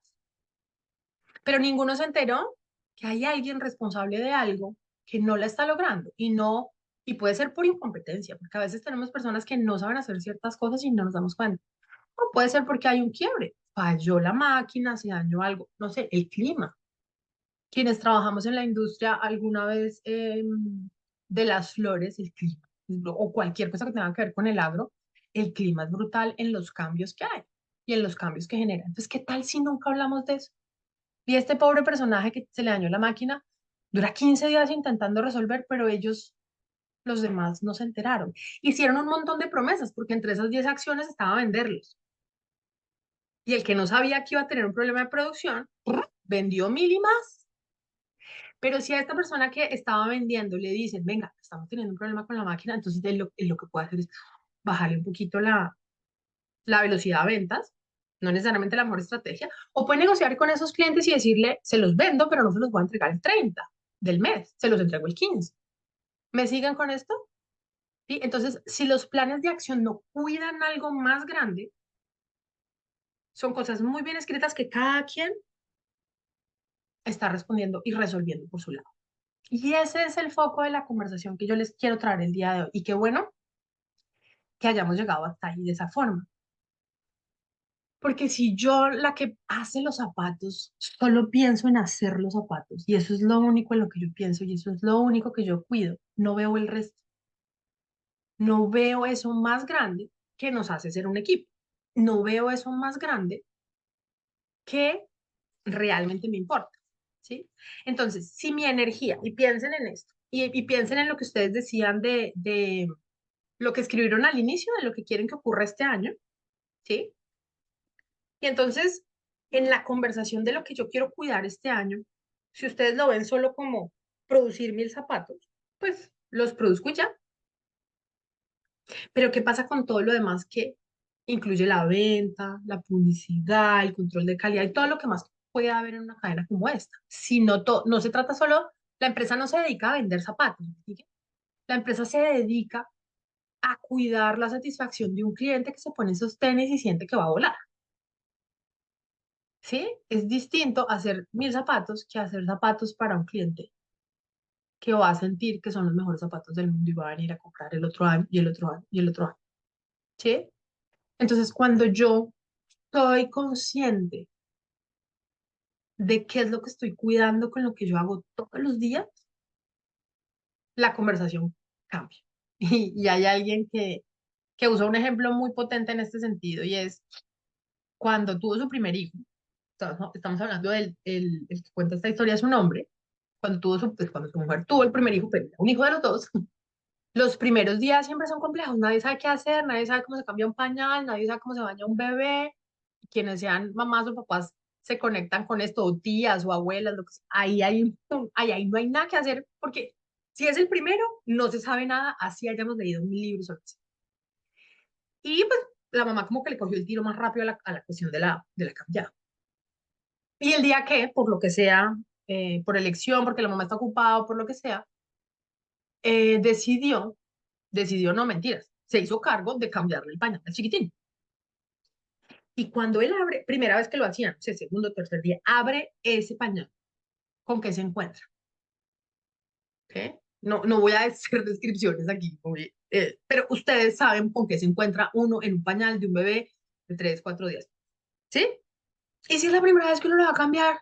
Pero ninguno se enteró que hay alguien responsable de algo que no la está logrando y no, y puede ser por incompetencia, porque a veces tenemos personas que no saben hacer ciertas cosas y no nos damos cuenta. O puede ser porque hay un quiebre, falló la máquina, se dañó algo, no sé, el clima. Quienes trabajamos en la industria alguna vez de las flores, el clima, o cualquier cosa que tenga que ver con el agro, el clima es brutal en los cambios que hay y en los cambios que genera. Entonces, ¿qué tal si nunca hablamos de eso? Y este pobre personaje que se le dañó la máquina dura 15 días intentando resolver, pero ellos, los demás, no se enteraron. Hicieron un montón de promesas, porque entre esas 10 acciones estaba venderlos. Y el que no sabía que iba a tener un problema de producción, vendió 1.000 y más. Pero si a esta persona que estaba vendiendo le dicen, venga, estamos teniendo un problema con la máquina, entonces él lo que puede hacer es bajarle un poquito la velocidad de ventas, no necesariamente la mejor estrategia, o puede negociar con esos clientes y decirle, se los vendo, pero no se los voy a entregar el 30 del mes, se los entrego el 15. ¿Me siguen con esto? ¿Sí? Entonces, si los planes de acción no cuidan algo más grande, Son cosas muy bien escritas que cada quien está respondiendo y resolviendo por su lado. Y ese es el foco de la conversación que yo les quiero traer el día de hoy. Y qué bueno que hayamos llegado hasta ahí de esa forma. Porque si yo, la que hace los zapatos, solo pienso en hacer los zapatos, y eso es lo único en lo que yo pienso, y eso es lo único que yo cuido, no veo el resto, no veo eso más grande que nos hace ser un equipo, no veo eso más grande que realmente me importa, ¿sí? Entonces, si mi energía, y piensen en esto, y piensen en lo que ustedes decían de lo que escribieron al inicio, de lo que quieren que ocurra este año, ¿sí? Y entonces, en la conversación de lo que yo quiero cuidar este año, si ustedes lo ven solo como producir 1000 zapatos, pues los produzco y ya. Pero ¿qué pasa con todo lo demás que incluye la venta, la publicidad, el control de calidad y todo lo que más puede haber en una cadena como esta? Si no, no se trata solo, la empresa no se dedica a vender zapatos, ¿sí? La empresa se dedica a cuidar la satisfacción de un cliente que se pone esos tenis y siente que va a volar. ¿Sí? Es distinto hacer 1000 zapatos que hacer zapatos para un cliente que va a sentir que son los mejores zapatos del mundo y va a venir a comprar el otro año y el otro año y el otro año. ¿Sí? Entonces, cuando yo soy consciente de qué es lo que estoy cuidando con lo que yo hago todos los días, la conversación cambia. Y hay alguien que usa un ejemplo muy potente en este sentido y es cuando tuvo su primer hijo. Estamos hablando el que cuenta esta historia, es un hombre cuando pues, cuando su mujer tuvo el primer hijo, pero era un hijo de los dos, los primeros días siempre son complejos, nadie sabe qué hacer, nadie sabe cómo se cambia un pañal, nadie sabe cómo se baña un bebé, quienes sean mamás o papás se conectan con esto, o tías o abuelas, lo que sea. Ahí no hay nada que hacer, porque si es el primero, no se sabe nada, así hayamos leído 1000 libros o lo que sea. Y pues la mamá como que le cogió el tiro más rápido a la cuestión de la cambiada. Y el día que, por lo que sea, por elección, porque la mamá está ocupada o por lo que sea, decidió, no mentiras, se hizo cargo de cambiarle el pañal al chiquitín. Y cuando él abre, primera vez que lo hacían, o sea, segundo o tercer día, abre ese pañal, ¿con qué se encuentra? ¿Ok? No, no voy a hacer descripciones aquí, pero ustedes saben con qué se encuentra uno en un pañal de un bebé de 3, 4 días. ¿Sí? Y si es la primera vez que uno lo va a cambiar,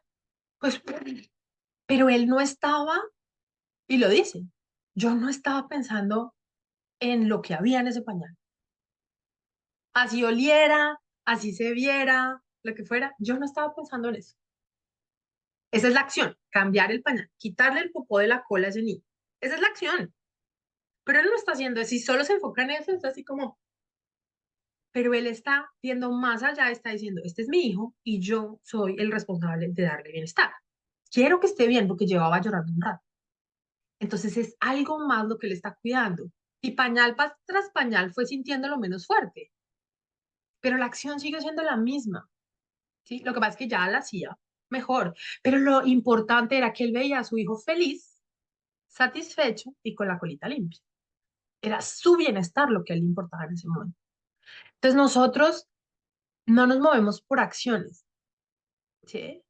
pues, pero él no estaba, y lo dice, yo no estaba pensando en lo que había en ese pañal. Así oliera, así se viera, lo que fuera, yo no estaba pensando en eso. Esa es la acción, cambiar el pañal, quitarle el popó de la cola a ese niño. Esa es la acción. Pero él no está haciendo eso, si solo se enfoca en eso, es así como, pero él está viendo más allá, está diciendo, este es mi hijo y yo soy el responsable de darle bienestar. Quiero que esté bien porque llevaba llorando un rato. Entonces es algo más lo que le está cuidando. Y pañal tras pañal fue sintiéndolo menos fuerte, pero la acción sigue siendo la misma. ¿Sí? Lo que pasa es que ya la hacía mejor, pero lo importante era que él veía a su hijo feliz, satisfecho y con la colita limpia. Era su bienestar lo que a él le importaba en ese momento. Entonces nosotros no nos movemos por acciones, ¿sí?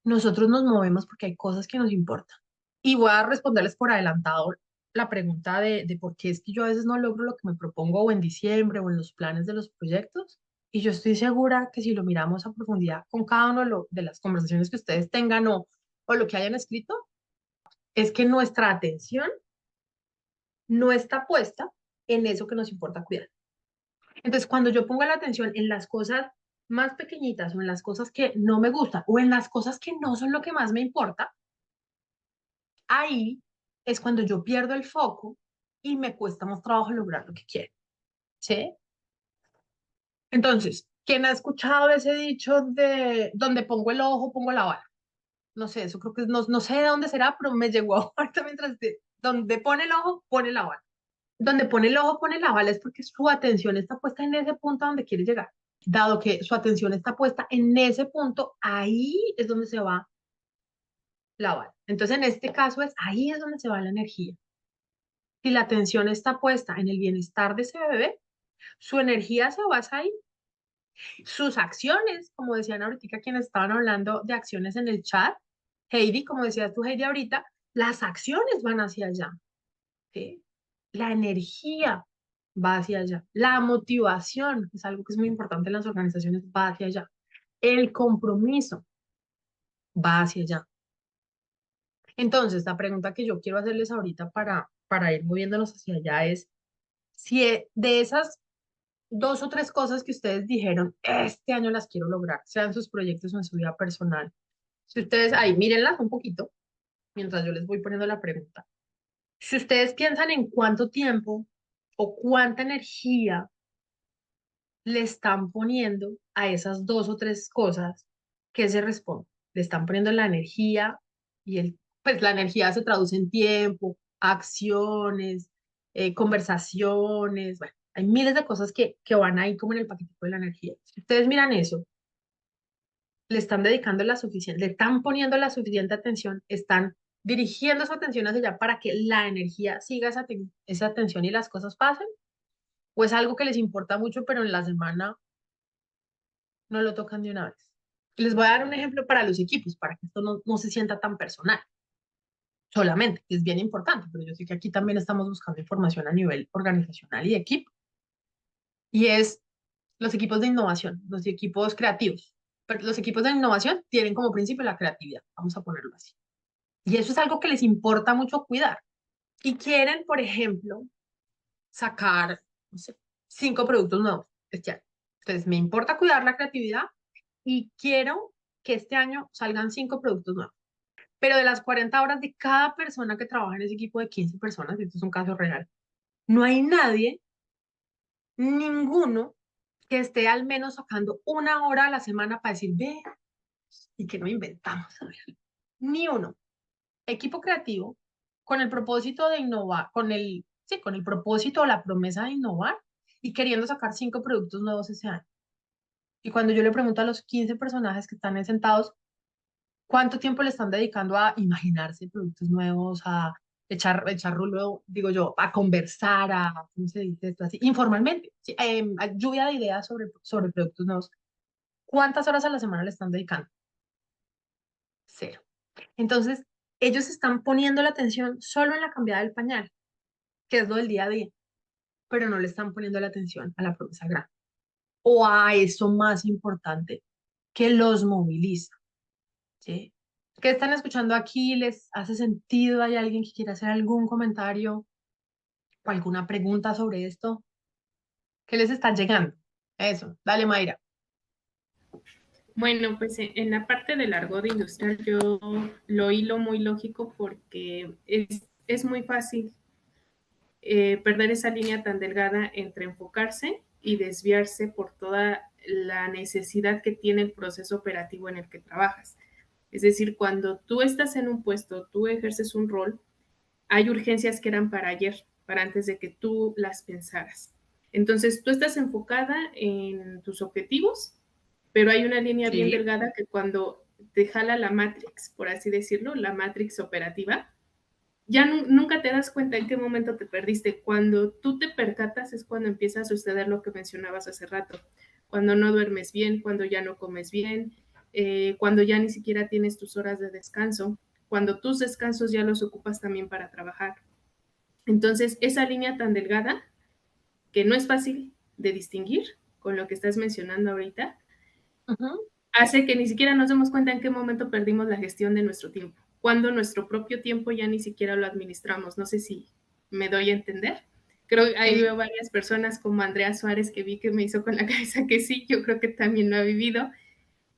Nosotros nos movemos porque hay cosas que nos importan. Y voy a responderles por adelantado la pregunta de por qué es que yo a veces no logro lo que me propongo o en diciembre o en los planes de los proyectos. Y yo estoy segura que si lo miramos a profundidad con cada uno de las conversaciones que ustedes tengan o lo que hayan escrito, es que nuestra atención no está puesta en eso que nos importa cuidar. Entonces, cuando yo pongo la atención en las cosas más pequeñitas o en las cosas que no me gustan o en las cosas que no son lo que más me importa, ahí es cuando yo pierdo el foco y me cuesta más trabajo lograr lo que quiero. ¿Sí? Entonces, ¿quién ha escuchado ese dicho de donde pongo el ojo, pongo la bala? No sé, eso creo que no sé de dónde será, pero me llegó ahorita donde pone el ojo, pone la bala. Donde pone el ojo, pone la bala es porque su atención está puesta en ese punto a donde quiere llegar. Dado que su atención está puesta en ese punto, ahí es donde se va la bala. Entonces, en este caso ahí es donde se va la energía. Si la atención está puesta en el bienestar de ese bebé, su energía se basa ahí. Sus acciones, como decían ahorita quienes estaban hablando de acciones en el chat, Heidi, como decías tú, Heidi, ahorita, las acciones van hacia allá, ¿sí? La energía va hacia allá. La motivación, que es algo que es muy importante en las organizaciones, va hacia allá. El compromiso va hacia allá. Entonces, la pregunta que yo quiero hacerles ahorita para ir moviéndonos hacia allá es, si de esas dos o tres cosas que ustedes dijeron, este año las quiero lograr, sean sus proyectos o en su vida personal, si ustedes, ahí, mírenlas un poquito, mientras yo les voy poniendo la pregunta. Si ustedes piensan en cuánto tiempo o cuánta energía le están poniendo a esas dos o tres cosas, ¿qué se responde? Le están poniendo la energía y pues la energía se traduce en tiempo, acciones, conversaciones, bueno, hay miles de cosas que van ahí como en el paquetico de la energía. Si ustedes miran eso, le están dedicando la suficiente, le están poniendo la suficiente atención, están dirigiendo su atención hacia allá para que la energía siga esa atención y las cosas pasen, o es algo que les importa mucho, pero en la semana no lo tocan de una vez. Les voy a dar un ejemplo para los equipos, para que esto no se sienta tan personal solamente, que es bien importante, pero yo sé que aquí también estamos buscando información a nivel organizacional y de equipo, y es los equipos de innovación, los equipos creativos. Pero los equipos de innovación tienen como principio la creatividad, vamos a ponerlo así. Y eso es algo que les importa mucho cuidar. Y quieren, por ejemplo, sacar, no sé, 5 productos nuevos este año. Entonces, me importa cuidar la creatividad y quiero que este año salgan 5 productos nuevos. Pero de las 40 horas de cada persona que trabaja en ese equipo de 15 personas, esto es un caso real, no hay nadie, ninguno, que esté al menos sacando 1 hora a la semana para decir, ve, y que no inventamos, a ver, ni uno. Equipo creativo, con el propósito de innovar, sí, con el propósito o la promesa de innovar y queriendo sacar 5 productos nuevos ese año. Y cuando yo le pregunto a los 15 personajes que están ahí sentados, ¿cuánto tiempo le están dedicando a imaginarse productos nuevos, a echar rulo, digo yo, a conversar, ¿cómo se dice esto así? Informalmente, sí, a lluvia de ideas sobre productos nuevos. ¿Cuántas horas a la semana le están dedicando? Cero. Entonces, ellos están poniendo la atención solo en la cambiada del pañal, que es lo del día a día, pero no le están poniendo la atención a la promesa grande o a eso más importante que los moviliza, ¿sí? ¿Qué están escuchando aquí? ¿Les hace sentido? ¿Hay alguien que quiera hacer algún comentario o alguna pregunta sobre esto? ¿Qué les está llegando? Eso, dale, Mayra. Bueno, pues en la parte del argot industrial yo lo hilo muy lógico porque es muy fácil perder esa línea tan delgada entre enfocarse y desviarse por toda la necesidad que tiene el proceso operativo en el que trabajas. Es decir, cuando tú estás en un puesto, tú ejerces un rol, hay urgencias que eran para ayer, para antes de que tú las pensaras. Entonces, tú estás enfocada en tus objetivos, pero hay una línea bien Sí. delgada que cuando te jala la matrix, por así decirlo, la matrix operativa, ya nunca te das cuenta en qué momento te perdiste. Cuando tú te percatas es cuando empieza a suceder lo que mencionabas hace rato. Cuando no duermes bien, cuando ya no comes bien, cuando ya ni siquiera tienes tus horas de descanso, cuando tus descansos ya los ocupas también para trabajar. Entonces, esa línea tan delgada, que no es fácil de distinguir con lo que estás mencionando ahorita, Ujú. hace que ni siquiera nos demos cuenta en qué momento perdimos la gestión de nuestro tiempo, cuando nuestro propio tiempo ya ni siquiera lo administramos. No sé si me doy a entender. Creo que ahí veo Sí. varias personas como Andrea Suárez que vi que me hizo con la cabeza que sí, yo creo que también lo ha vivido.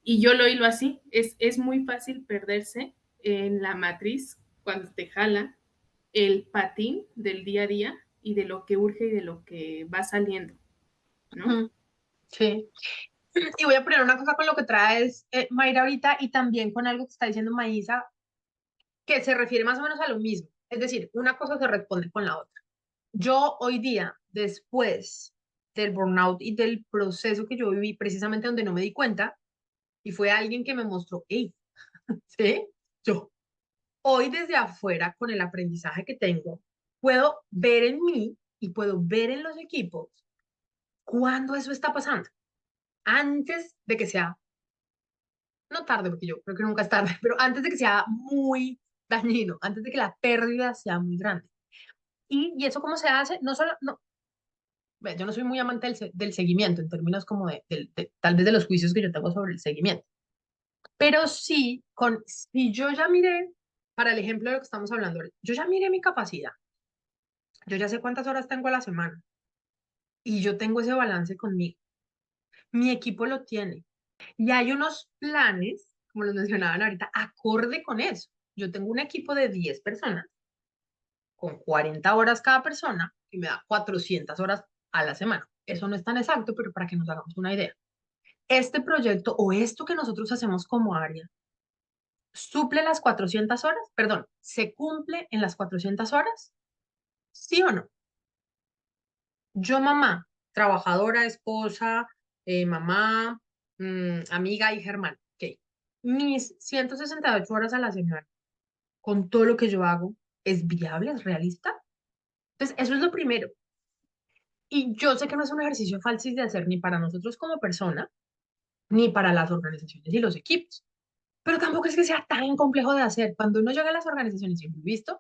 Y yo lo hilo así, es muy fácil perderse en la matriz cuando te jala el patín del día a día y de lo que urge y de lo que va saliendo, ¿no? Ujú. Sí. Y voy a poner una cosa con lo que traes, Mayra, ahorita y también con algo que está diciendo Maísa, que se refiere más o menos a lo mismo. Es decir, una cosa se responde con la otra. Yo hoy día, después del burnout y del proceso que yo viví, precisamente donde no me di cuenta, y fue alguien que me mostró, hey, ¿sí? Yo, hoy desde afuera, con el aprendizaje que tengo, puedo ver en mí y puedo ver en los equipos cuando eso está pasando. antes de que sea, no tarde, porque yo creo que nunca es tarde, pero antes de que sea muy dañino, antes de que la pérdida sea muy grande. Y eso cómo se hace, no solo, no, yo no soy muy amante del seguimiento en términos como tal vez de los juicios que yo tengo sobre el seguimiento, pero sí, si yo ya miré, para el ejemplo de lo que estamos hablando, yo ya miré mi capacidad, yo ya sé cuántas horas tengo a la semana y yo tengo ese balance conmigo. Mi equipo lo tiene y hay unos planes, como los mencionaban ahorita, acorde con eso. Yo tengo un equipo de 10 personas con 40 horas cada persona y me da 400 horas a la semana. Eso no es tan exacto, pero para que nos hagamos una idea. Este proyecto o esto que nosotros hacemos como área, ¿suple las 400 horas? Perdón, ¿se cumple en las 400 horas? ¿Sí o no? Yo, mamá, trabajadora, esposa, mamá, amiga, hija, hermana, ok. Mis 168 horas a la semana, con todo lo que yo hago, ¿es viable? ¿Es realista? Entonces, eso es lo primero. Y yo sé que no es un ejercicio fácil de hacer ni para nosotros como persona, ni para las organizaciones y los equipos. Pero tampoco es que sea tan complejo de hacer. Cuando uno llega a las organizaciones, siempre he visto,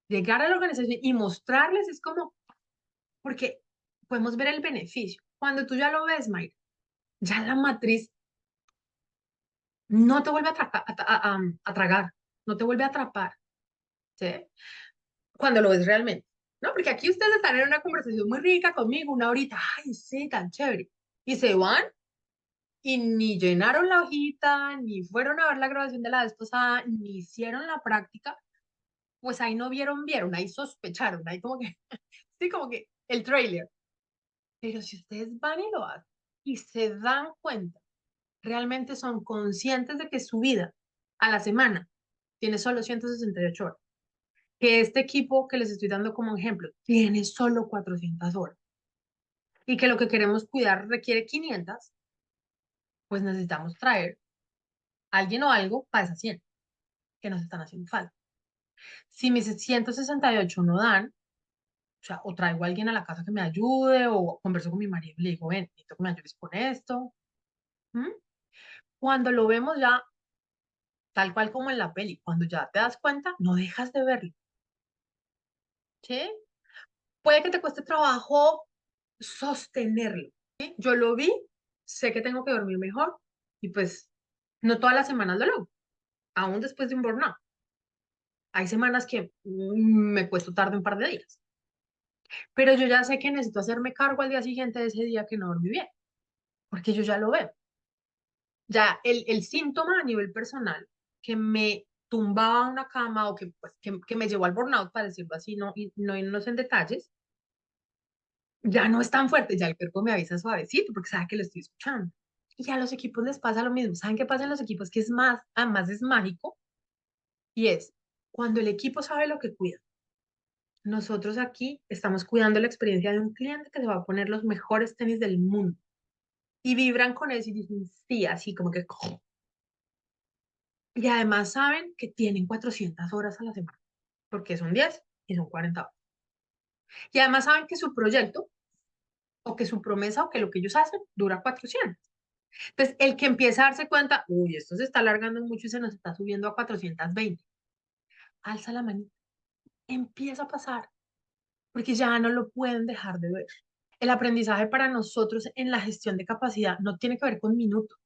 llegar a la organización y mostrarles es como, porque podemos ver el beneficio. Cuando tú ya lo ves, Mike, ya la matriz no te vuelve a tragar, no te vuelve a atrapar, ¿sí? Cuando lo ves realmente, ¿no? Porque aquí ustedes están en una conversación muy rica conmigo, una horita, ay, sí, tan chévere. Y se van y ni llenaron la hojita, ni fueron a ver la grabación de la vez pasada, ni hicieron la práctica, pues ahí no vieron, ahí sospecharon, ahí como que, sí, como que el trailer. Pero si ustedes van y lo hacen y se dan cuenta, realmente son conscientes de que su vida a la semana tiene solo 168 horas, que este equipo que les estoy dando como ejemplo tiene solo 400 horas y que lo que queremos cuidar requiere 500, pues necesitamos traer a alguien o algo para esas 100 que nos están haciendo falta. Si mis 168 no dan, o sea, o traigo a alguien a la casa que me ayude, o converso con mi marido y le digo, ven, necesito que me ayudes con esto. ¿Mm? Cuando lo vemos ya, tal cual como en la peli, cuando ya te das cuenta, no dejas de verlo, ¿sí? Puede que te cueste trabajo sostenerlo, ¿sí? Yo lo vi, sé que tengo que dormir mejor y pues no todas las semanas lo logro, aún después de un burnout. Hay semanas que me cuesto tarde un par de días, pero yo ya sé que necesito hacerme cargo al día siguiente de ese día que no dormí bien, porque yo ya lo veo. Ya el síntoma a nivel personal que me tumbaba a una cama o que, pues, que me llevó al burnout, para decirlo así, no, y no irnos en detalles, ya no es tan fuerte, ya el cuerpo me avisa suavecito porque sabe que lo estoy escuchando. Y a los equipos les pasa lo mismo. ¿Saben qué pasa en los equipos? Que es más, además es mágico, y es cuando el equipo sabe lo que cuida. Nosotros aquí estamos cuidando la experiencia de un cliente que se va a poner los mejores tenis del mundo. Y vibran con eso y dicen, sí, así como que... Y además saben que tienen 400 horas a la semana, porque son 10 y son 40 horas. Y además saben que su proyecto, o que su promesa, o que lo que ellos hacen, dura 400. Entonces, el que empieza a darse cuenta, uy, esto se está alargando mucho y se nos está subiendo a 420, alza la manita, empieza a pasar, porque ya no lo pueden dejar de ver. El aprendizaje para nosotros en la gestión de capacidad no tiene que ver con minutos.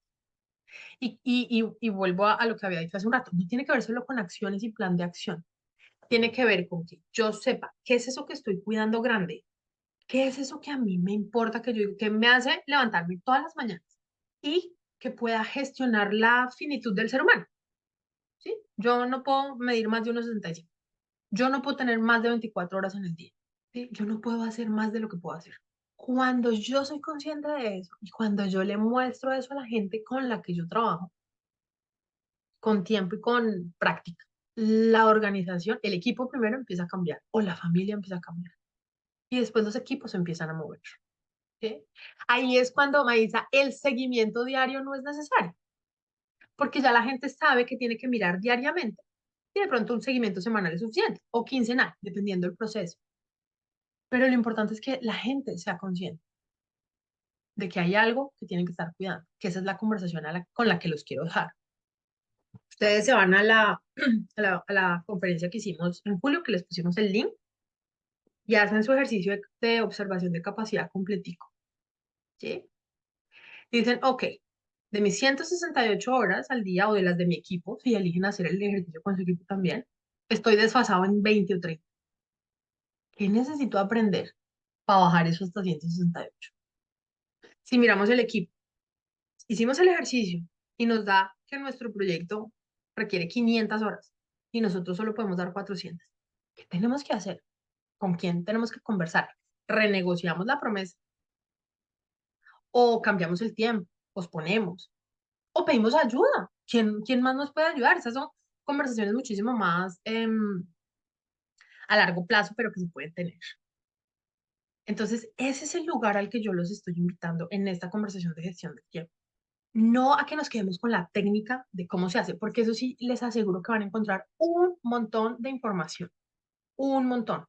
Y vuelvo a lo que había dicho hace un rato, no tiene que ver solo con acciones y plan de acción. Tiene que ver con que yo sepa qué es eso que estoy cuidando grande, qué es eso que a mí me importa, que yo digo, que me hace levantarme todas las mañanas y que pueda gestionar la finitud del ser humano. ¿Sí? Yo no puedo medir más de 1,65. Yo no puedo tener más de 24 horas en el día. ¿Sí? Yo no puedo hacer más de lo que puedo hacer. Cuando yo soy consciente de eso y cuando yo le muestro eso a la gente con la que yo trabajo, con tiempo y con práctica, la organización, el equipo primero empieza a cambiar o la familia empieza a cambiar y después los equipos se empiezan a mover. ¿Sí? Ahí es cuando Maísa, el seguimiento diario no es necesario, porque ya la gente sabe que tiene que mirar diariamente y de pronto un seguimiento semanal es suficiente o quincenal, dependiendo del proceso. Pero lo importante es que la gente sea consciente de que hay algo que tienen que estar cuidando, que esa es la conversación con la que los quiero dejar. Ustedes se van a la conferencia que hicimos en julio, que les pusimos el link, y hacen su ejercicio de observación de capacidad completico, ¿sí? Dicen, ok, de mis 168 horas al día o de las de mi equipo, si eligen hacer el ejercicio con su equipo también, estoy desfasado en 20 o 30. ¿Qué necesito aprender para bajar eso hasta 168? Si miramos el equipo, hicimos el ejercicio y nos da que nuestro proyecto requiere 500 horas y nosotros solo podemos dar 400. ¿Qué tenemos que hacer? ¿Con quién tenemos que conversar? ¿Renegociamos la promesa? ¿O cambiamos el tiempo? ¿Posponemos? ¿O pedimos ayuda? ¿Quién más nos puede ayudar? Esas son conversaciones muchísimo más a largo plazo, pero que se pueden tener. Entonces, ese es el lugar al que yo los estoy invitando en esta conversación de gestión del tiempo. No a que nos quedemos con la técnica de cómo se hace, porque eso sí les aseguro que van a encontrar un montón de información, un montón.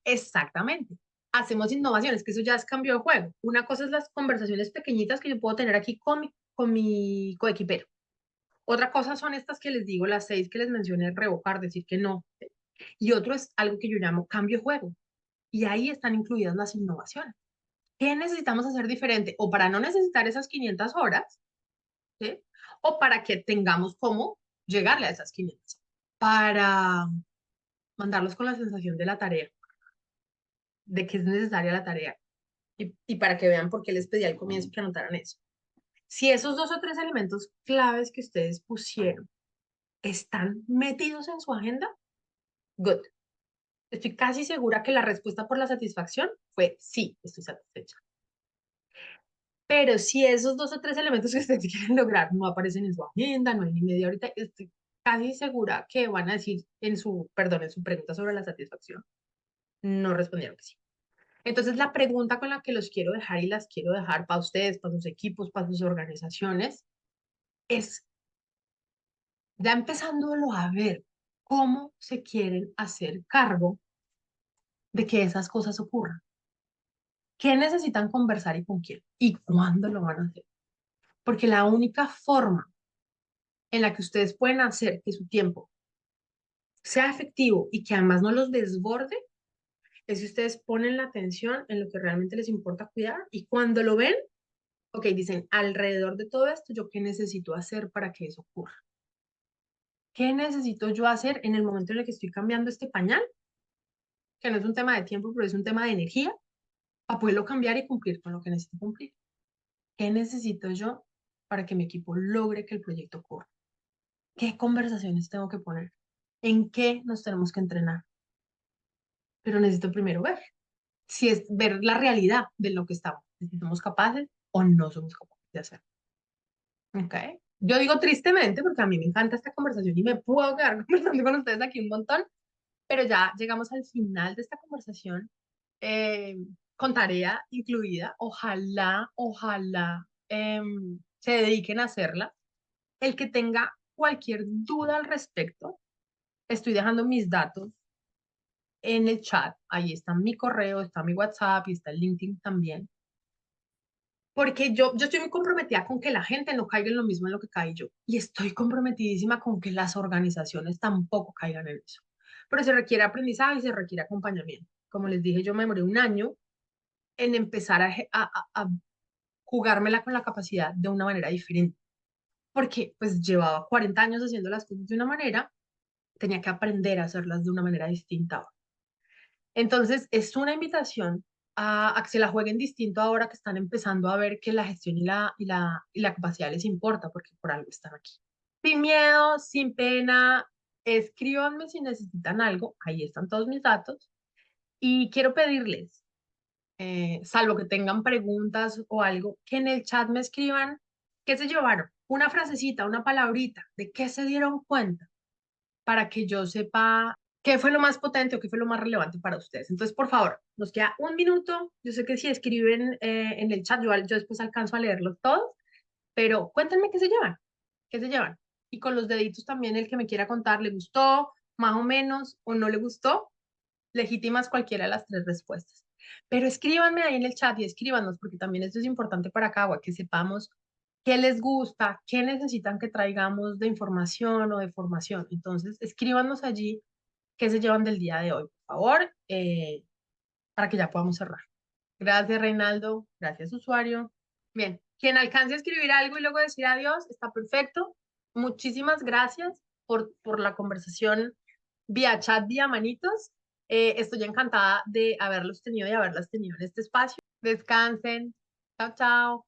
Exactamente. Hacemos innovaciones, que eso ya es cambio de juego. Una cosa es las conversaciones pequeñitas que yo puedo tener aquí con mi coequipero. Otra cosa son estas que les digo, las 6 que les mencioné, revocar, decir que no. Y otro es algo que yo llamo cambio de juego. Y ahí están incluidas las innovaciones. ¿Qué necesitamos hacer diferente? O para no necesitar esas 500 horas, ¿sí? O para que tengamos cómo llegarle a esas 500. Para mandarlos con la sensación de la tarea, de que es necesaria la tarea. Y para que vean por qué les pedí al comienzo que anotaran eso. Si esos 2 o 3 elementos claves que ustedes pusieron están metidos en su agenda, good. Estoy casi segura que la respuesta por la satisfacción fue sí, estoy satisfecha. Pero si esos 2 o 3 elementos que ustedes quieren lograr no aparecen en su agenda, no hay ni media horita, estoy casi segura que van a decir en su pregunta sobre la satisfacción, no respondieron que sí. Entonces, la pregunta con la que los quiero dejar y las quiero dejar para ustedes, para sus equipos, para sus organizaciones, es ya empezándolo a ver cómo se quieren hacer cargo de que esas cosas ocurran. ¿Qué necesitan conversar y con quién? ¿Y cuándo lo van a hacer? Porque la única forma en la que ustedes pueden hacer que su tiempo sea efectivo y que además no los desborde es si ustedes ponen la atención en lo que realmente les importa cuidar y cuando lo ven, ok, dicen, alrededor de todo esto, ¿yo qué necesito hacer para que eso ocurra? ¿Qué necesito yo hacer en el momento en el que estoy cambiando este pañal? Que no es un tema de tiempo, pero es un tema de energía, para poderlo cambiar y cumplir con lo que necesito cumplir. ¿Qué necesito yo para que mi equipo logre que el proyecto ocurra? ¿Qué conversaciones tengo que poner? ¿En qué nos tenemos que entrenar? Pero necesito primero ver si es ver la realidad de lo que estamos, si somos capaces o no somos capaces de hacer. ¿Ok? Yo digo tristemente porque a mí me encanta esta conversación y me puedo quedar conversando con ustedes aquí un montón, pero ya llegamos al final de esta conversación eh, con tarea incluida. Ojalá se dediquen a hacerla. El que tenga cualquier duda al respecto, estoy dejando mis datos en el chat. Ahí está mi correo, está mi WhatsApp y está el LinkedIn también. Porque yo estoy muy comprometida con que la gente no caiga en lo mismo en lo que caí yo. Y estoy comprometidísima con que las organizaciones tampoco caigan en eso. Pero se requiere aprendizaje y se requiere acompañamiento. Como les dije, yo me demoré un año en empezar a jugármela con la capacidad de una manera diferente. Porque pues llevaba 40 años haciendo las cosas de una manera, tenía que aprender a hacerlas de una manera distinta. Entonces, es una invitación a que se la jueguen distinto ahora que están empezando a ver que la gestión y la capacidad les importa, porque por algo están aquí. Sin miedo, sin pena, escríbanme si necesitan algo, ahí están todos mis datos. Y quiero pedirles, salvo que tengan preguntas o algo, que en el chat me escriban qué se llevaron, una frasecita, una palabrita, de qué se dieron cuenta para que yo sepa qué fue lo más potente o qué fue lo más relevante para ustedes. Entonces, por favor, nos queda un minuto. Yo sé que si escriben en el chat, yo después alcanzo a leerlos todos, pero cuéntenme qué se llevan. Y con los deditos también, el que me quiera contar, ¿le gustó, más o menos, o no le gustó? Legítimas cualquiera de las 3 respuestas. Pero escríbanme ahí en el chat y escríbanos, porque también esto es importante para Cagua, que sepamos qué les gusta, qué necesitan que traigamos de información o de formación. Entonces, escríbanos allí qué se llevan del día de hoy, por favor, para que ya podamos cerrar. Gracias, Reinaldo. Gracias, usuario. Bien, quien alcance a escribir algo y luego decir adiós, está perfecto. Muchísimas gracias por la conversación vía chat, vía manitos. Estoy encantada de haberlos tenido y haberlas tenido en este espacio. Descansen. Chao, chao.